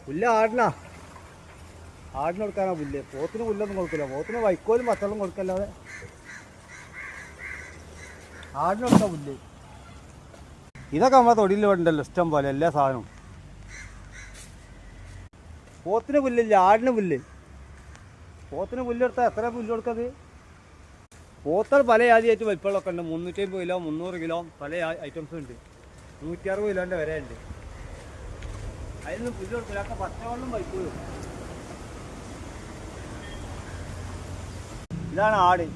പുല്ല് ആടിന് കൊടുക്കാനാ പുല്ല്. പോത്തിന് പുല്ലൊന്നും കൊടുക്കില്ല. പോത്തിന് വൈക്കോലും പച്ചവെള്ളം കൊടുക്കല്ലാതെ ആടിന് കൊടുക്കാൻ പുല്ല്. ഇതൊക്കെ നമ്മളെ തൊടിയിൽ ഉണ്ടല്ലോ ഇഷ്ടം പോലെ എല്ലാ സാധനവും. പോത്തിന് പുല്ലില്ല, ആടിന് പുല്ല്. പോത്തിന് പുല്ലെടുത്താൽ എത്ര പുല്ല് കൊടുക്കത്? പോത്തൽ പല ജാതിയായിട്ട് വലിപ്പമുള്ളതൊക്കെ ഉണ്ട്. 350 കിലോ 300 കിലോ പല ഐറ്റംസും ഉണ്ട്. 160 കിലോൻ്റെ വരെ ഉണ്ട്. അതിനൊന്നും പുല്ല് കൊടുക്കില്ല. ഒക്കെ പച്ചവെള്ളം വൈക്കോലും. ഇതാണ് ആട്.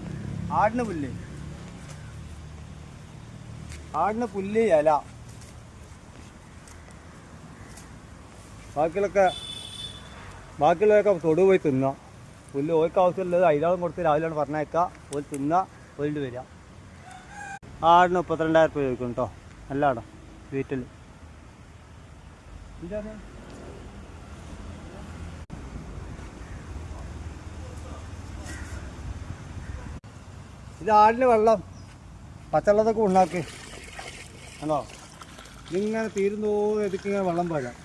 ആടിന് പുല്ല്. ആടിന് പുല്ല്, ഇല. ബാക്കിയുള്ളതൊക്കെ തൊടു പോയി തിന്നാം. പുല്ല് ഓർക്ക് ആവശ്യമുള്ളത് അതിലാളും കൊടുത്ത് രാവിലെയാണ് പറഞ്ഞേക്കുക. ഒരു തിന്നുക, പോയിട്ട് വരിക. ആടിന് 32,000 രൂപ ചോദിക്കും കേട്ടോ. നല്ല ആടാ വീട്ടിൽ. ഇത് ആടിന് വെള്ളം പച്ചവെള്ളത്തൊക്കെ ഉണ്ടാക്കി ആണോ. ഇതിങ്ങനെ തീരുന്നോ എതിക്കിങ്ങനെ വെള്ളം പാടാം.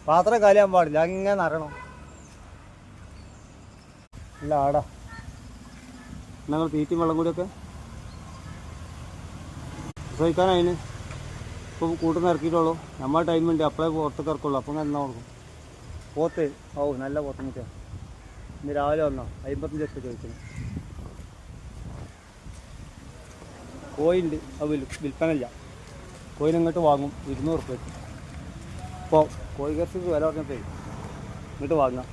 പാത്രം കാലിയാൻ പാടില്ല, അങ്ങനെ നിറയണം. അല്ല ആടാ ഞങ്ങൾ തീറ്റും വെള്ളം കൂടിയൊക്കെ പ്രസവിക്കാൻ അതിന് ഇപ്പോൾ കൂട്ടുന്ന ഇറക്കിയിട്ടുള്ളൂ. നമ്മൾ ടൈം ഉണ്ട്, അപ്പോഴേ പുറത്തേക്ക് ഇറക്കുള്ളൂ. അപ്പം എന്നാ കൊടുക്കും. പോത്ത് നല്ല പോത്ത്. ഇന്ന് രാവിലെ വന്നോ 55 ലക്ഷം ചോദിക്കുന്നു. കോഴിയുണ്ട്, അത് വിൽപ്പനയില്ല. കോഴിനെ ഇങ്ങോട്ട് വാങ്ങും 200 രൂപയ്ക്ക്. ഇപ്പോൾ കോഴി കർഷകർക്ക് വില പറഞ്ഞപ്പോഴേ ഇങ്ങോട്ട് വാങ്ങാം.